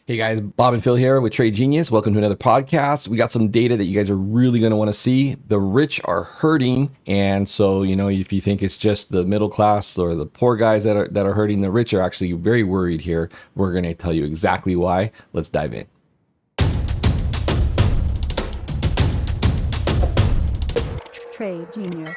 Hey guys, Bob and Phil here with Trade Genius. Welcome to another podcast. We got some data that you guys are really going to want to see. The rich are hurting, and so if you think it's just the middle class or the poor guys that are hurting, the rich are actually very worried here. We're going to tell you exactly why. Let's dive in. Trade Genius.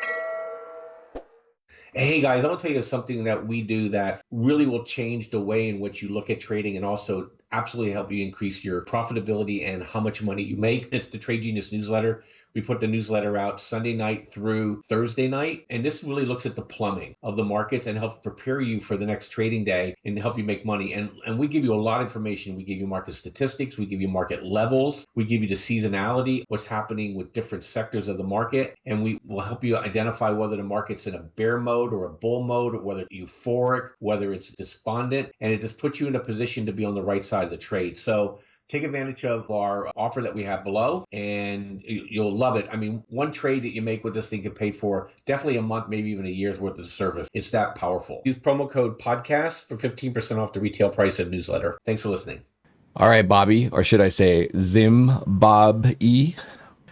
Hey guys, I want to tell you something that we do that really will change the way in which you look at trading and also absolutely help you increase your profitability and how much money you make. It's the Trade Genius newsletter. We put the newsletter out Sunday night through Thursday night, and this really looks at the plumbing of the markets and helps prepare you for the next trading day and help you make money. And we give you a lot of information. We give you market statistics, we give you market levels, we give you the seasonality, what's happening with different sectors of the market, and we will help you identify whether the market's in a bear mode or a bull mode, or whether it's euphoric, whether it's despondent, and it just puts you in a position to be on the right side of the trade. So take advantage of our offer that we have below, and you'll love it. I mean, one trade that you make with this thing can pay for definitely a month, maybe even a year's worth of service. It's that powerful. Use promo code podcast for 15% off the retail price of newsletter. Thanks for listening. All right, Bobby, or should I say Zimbabwe?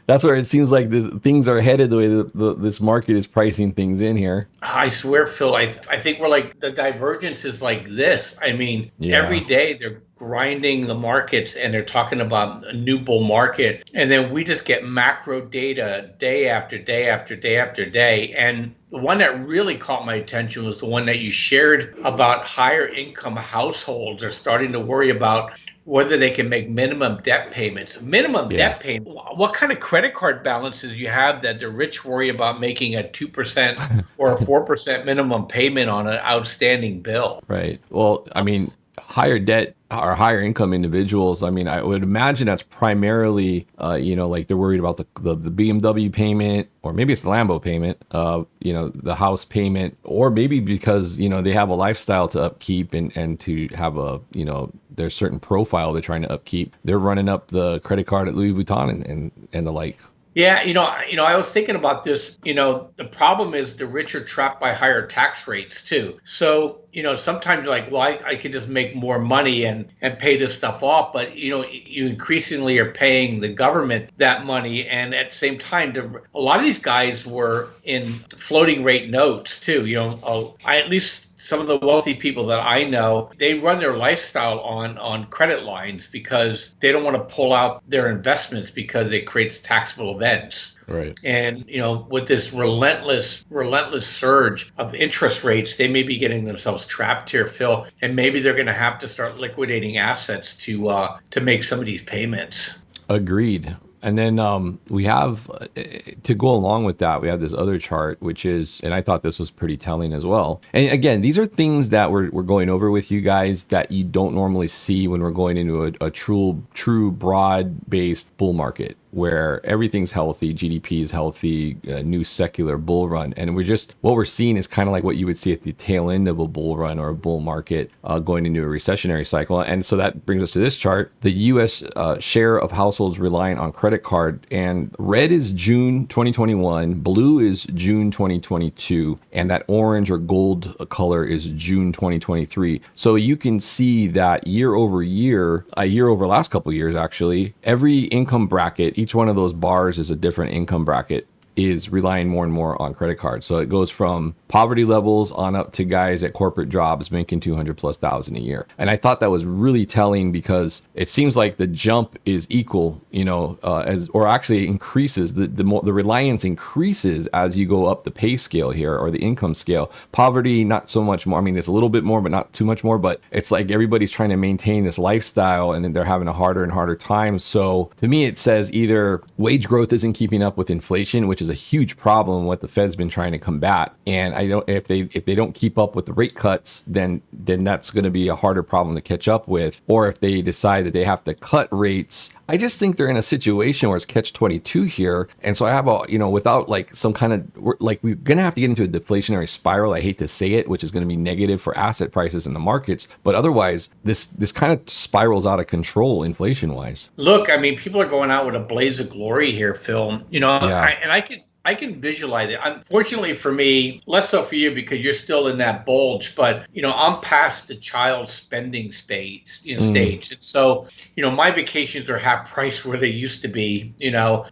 That's where it seems like things are headed, the way this market is pricing things in here. I swear, Phil, I think we're like, the divergence is like this. I mean, Every day they're grinding the markets and they're talking about a new bull market. And then we just get macro data day after day after day after day. And the one that really caught my attention was the one that you shared about higher income households are starting to worry about whether they can make minimum debt payments. Debt payment. What kind of credit card balances you have that the rich worry about making a 2% or a 4% minimum payment on an outstanding bill? Right. Well, I mean, higher debt or higher income individuals, I mean, I would imagine that's primarily, like they're worried about the BMW payment, or maybe it's the Lambo payment, the house payment, or maybe because, they have a lifestyle to upkeep and to have there's certain profile they're trying to upkeep. They're running up the credit card at Louis Vuitton and the like. Yeah, I was thinking about this. The problem is the rich are trapped by higher tax rates too. So, sometimes you're like, well, I could just make more money and pay this stuff off. But, you increasingly are paying the government that money. And at the same time, a lot of these guys were in floating rate notes too. At least some of the wealthy people that I know, they run their lifestyle on credit lines because they don't want to pull out their investments because it creates taxable events. Right. And, with this relentless surge of interest rates, they may be getting themselves trapped here, Phil, and maybe they're going to have to start liquidating assets to make some of these payments. Agreed. And then we have, to go along with that, we have this other chart, which is, and I thought this was pretty telling as well. And again, these are things that we're going over with you guys that you don't normally see when we're going into a true broad-based bull market, where everything's healthy, GDP is healthy, new secular bull run. And what we're seeing is kind of like what you would see at the tail end of a bull run or a bull market going into a recessionary cycle. And so that brings us to this chart. The U.S. Share of households relying on credit card, and red is June 2021, blue is June 2022, and that orange or gold color is June 2023. So you can see that year over last couple of years, actually, every income bracket, each one of those bars is a different income bracket, is relying more and more on credit cards. So it goes from poverty levels on up to guys at corporate jobs making 200,000+ a year. And I thought that was really telling because it seems like the jump is equal, or actually increases. The reliance increases as you go up the pay scale here, or the income scale. Poverty, not so much more. I mean, it's a little bit more, but not too much more. But it's like everybody's trying to maintain this lifestyle, and then they're having a harder and harder time. So to me, it says either wage growth isn't keeping up with inflation, which is a huge problem, what the Fed's been trying to combat. And if they don't keep up with the rate cuts, then that's going to be a harder problem to catch up with. Or if they decide that they have to cut rates, I just think they're in a situation where it's catch-22 here. And so I have without like some kind of, we're going to have to get into a deflationary spiral. I hate to say it, which is going to be negative for asset prices in the markets. But otherwise, this kind of spirals out of control inflation-wise. Look, I mean, people are going out with a blaze of glory here, Phil. I can visualize it. Unfortunately for me, less so for you because you're still in that bulge, but I'm past the child spending stage. And so, my vacations are half price where they used to be.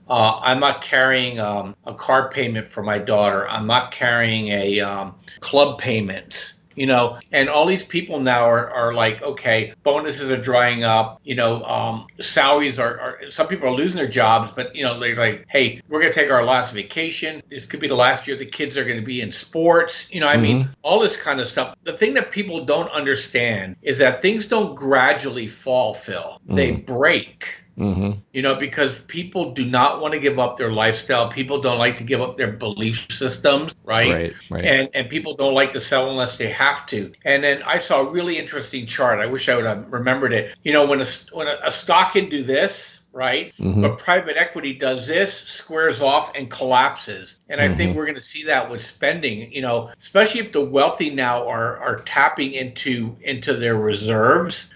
I'm not carrying a car payment for my daughter. I'm not carrying a club payment. And all these people now are like, okay, bonuses are drying up, salaries are some people are losing their jobs, but they're like, hey, we're going to take our last vacation. This could be the last year the kids are going to be in sports. I mean, all this kind of stuff. The thing that people don't understand is that things don't gradually fall, Phil. They break. Because people do not want to give up their lifestyle. People don't like to give up their belief systems, right? Right. And people don't like to sell unless they have to. And then I saw a really interesting chart. I wish I would have remembered it. When a stock can do this, right? But private equity does this, squares off and collapses. And I think we're going to see that with spending, especially if the wealthy now are tapping into their reserves.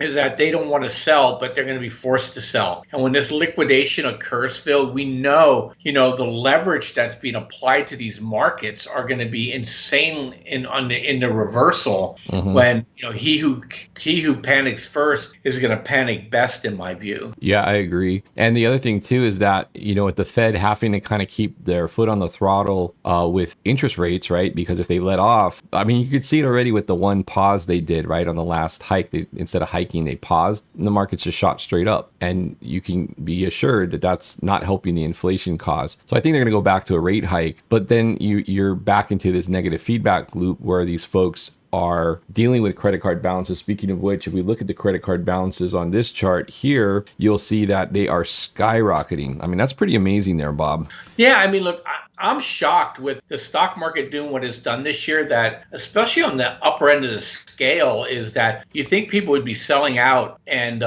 Is that they don't want to sell, but they're going to be forced to sell. And when this liquidation occurs, Phil, we know, the leverage that's being applied to these markets are going to be insane in the reversal when, he who panics first is going to panic best, in my view. Yeah, I agree. And the other thing too is that, with the Fed having to kind of keep their foot on the throttle with interest rates, right? Because if they let off, I mean, you could see it already with the one pause they did, right? On the last hike, instead of hiking, they paused and the markets just shot straight up, and you can be assured that that's not helping the inflation cause. So I think they're going to go back to a rate hike, but then you're back into this negative feedback loop where these folks are dealing with credit card balances. Speaking of which, if we look at the credit card balances on this chart here, you'll see that they are skyrocketing. I mean, that's pretty amazing there, Bob. Yeah, I mean, look, I'm shocked with the stock market doing what it's done this year, that especially on the upper end of the scale, is that you think people would be selling out and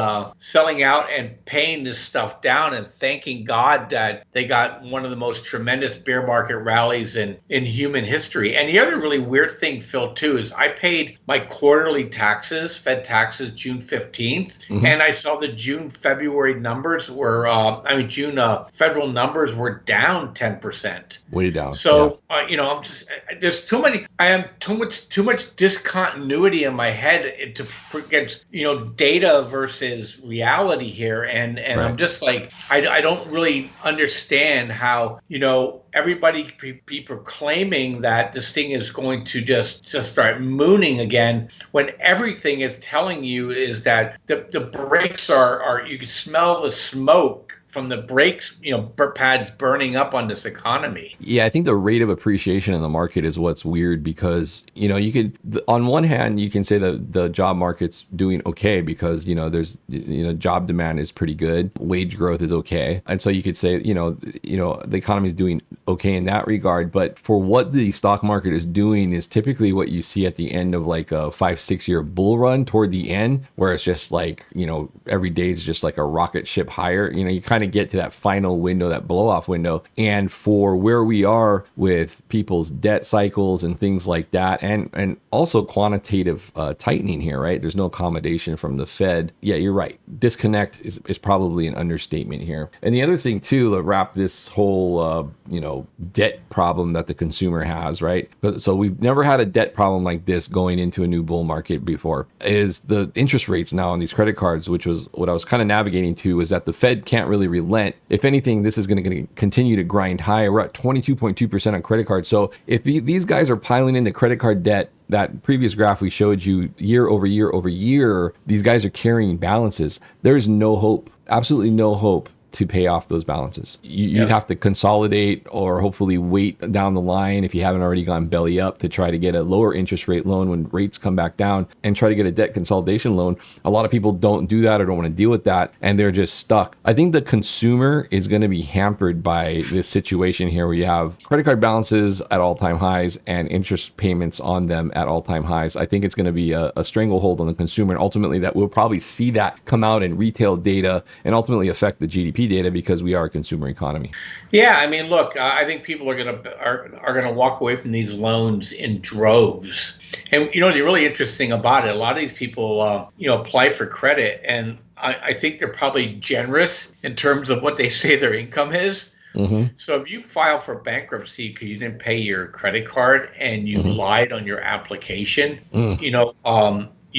paying this stuff down and thanking God that they got one of the most tremendous bear market rallies in human history. And the other really weird thing, Phil, too, is I paid my quarterly taxes, Fed taxes, June 15th, and I saw the February numbers were, federal numbers were down 10%. Way down. So, I'm just, there's too much discontinuity in my head to forget, data versus reality here. And right. I'm just like, I don't really understand how, everybody be proclaiming that this thing is going to just start mooning again, when everything is telling you is that the brakes are you can smell the smoke from the brakes, pads burning up on this economy. Yeah, I think the rate of appreciation in the market is what's weird, because, you could, on one hand, you can say that the job market's doing okay because, there's, job demand is pretty good, wage growth is okay. And so you could say, the economy is doing okay in that regard. But for what the stock market is doing is typically what you see at the end of like a 5-6 year bull run toward the end, where it's just like, every day is just like a rocket ship higher. You kind of get to that final window, that blow off window. And for where we are with people's debt cycles and things like that, and also quantitative tightening here, right? There's no accommodation from the Fed. Yeah, you're right. Disconnect is probably an understatement here. And the other thing too, to wrap this whole, debt problem that the consumer has, right? So we've never had a debt problem like this going into a new bull market before, is the interest rates now on these credit cards, which was what I was kind of navigating to, is that the Fed can't really relent. If anything, this is going to continue to grind higher. We're at 22.2% on credit cards. So if these guys are piling in the credit card debt, that previous graph we showed you, year over year over year, these guys are carrying balances. There's no hope, absolutely no hope to pay off those balances. You'd have to consolidate or hopefully wait down the line, if you haven't already gone belly up, to try to get a lower interest rate loan when rates come back down, and try to get a debt consolidation loan. A lot of people don't do that or don't want to deal with that, and they're just stuck. I think the consumer is going to be hampered by this situation here, where you have credit card balances at all-time highs and interest payments on them at all-time highs. I think it's going to be a stranglehold on the consumer, and ultimately that we'll probably see that come out in retail data and ultimately affect the GDP data, because we are a consumer economy. Yeah, I mean, look, I think people are gonna walk away from these loans in droves. And the really interesting about it, a lot of these people, apply for credit, and I think they're probably generous in terms of what they say their income is. So if you file for bankruptcy because you didn't pay your credit card and you lied on your application, you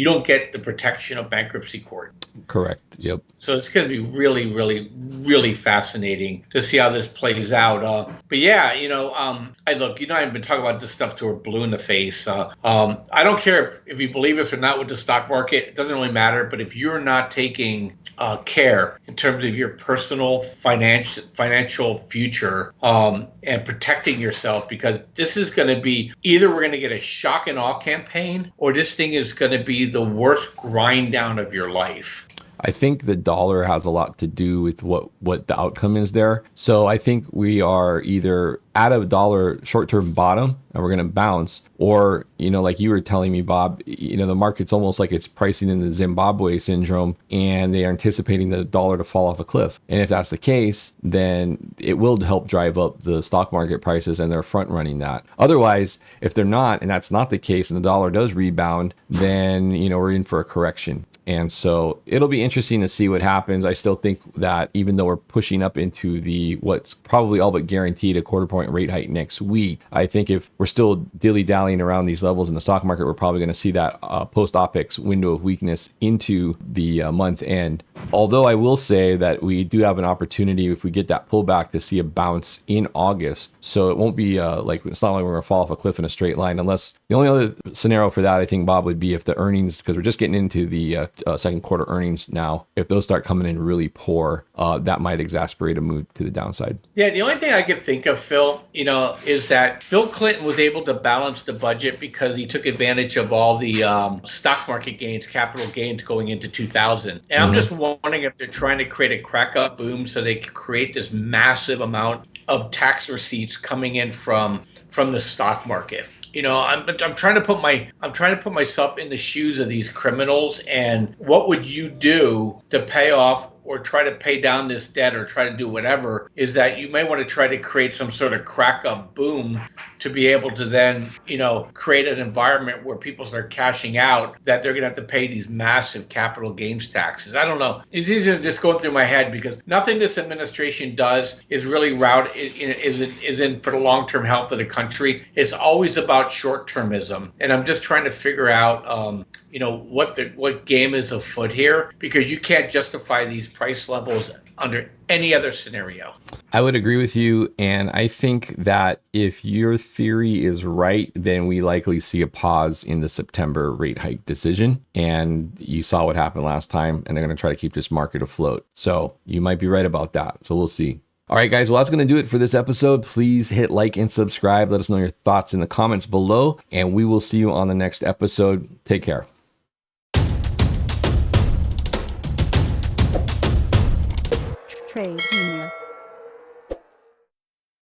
don't get the protection of bankruptcy court. Correct. Yep. So it's going to be really, really, really fascinating to see how this plays out. But yeah, I've been talking about this stuff to her blue in the face. I don't care if you believe us or not with the stock market. It doesn't really matter. But if you're not taking care in terms of your personal financial future and protecting yourself, because this is going to be either we're going to get a shock and awe campaign, or this thing is going to be the worst grind down of your life. I think the dollar has a lot to do with what the outcome is there. So I think we are either at a dollar short-term bottom and we're going to bounce, or, like you were telling me, Bob, the market's almost like it's pricing in the Zimbabwe syndrome and they are anticipating the dollar to fall off a cliff. And if that's the case, then it will help drive up the stock market prices, and they're front running that. Otherwise, if they're not, and that's not the case, and the dollar does rebound, then, we're in for a correction. And so it'll be interesting to see what happens. I still think that even though we're pushing up into what's probably all but guaranteed a quarter-point rate hike next week, I think if we're still dilly-dallying around these levels in the stock market, we're probably going to see that post-OPEX window of weakness into the month end. Although I will say that we do have an opportunity, if we get that pullback, to see a bounce in August. So it won't be it's not like we're going to fall off a cliff in a straight line, unless the only other scenario for that, I think, Bob, would be if the earnings, because we're just getting into the second quarter earnings now, if those start coming in really poor, that might exacerbate a move to the downside. Yeah, the only thing I could think of, Phil, is that Bill Clinton was able to balance the budget because he took advantage of all the stock market gains, capital gains going into 2000. And I'm just wondering if they're trying to create a crack up boom so they can create this massive amount of tax receipts coming in from the stock market. I'm trying to put myself in the shoes of these criminals, and what would you do to pay off or try to pay down this debt or try to do whatever, is that you may want to try to create some sort of crack up boom to be able to then, create an environment where people start cashing out, that they're going to have to pay these massive capital gains taxes. I don't know. It's easy to just go through my head, because nothing this administration does is really is in for the long-term health of the country. It's always about short-termism. And I'm just trying to figure out, what game is afoot here, because you can't justify these price levels under any other scenario. I would agree with you. And I think that if your theory is right, then we likely see a pause in the September rate hike decision. And you saw what happened last time, and they're going to try to keep this market afloat. So you might be right about that. So we'll see. All right, guys. Well, that's going to do it for this episode. Please hit like and subscribe. Let us know your thoughts in the comments below, and we will see you on the next episode. Take care. Trade Genius.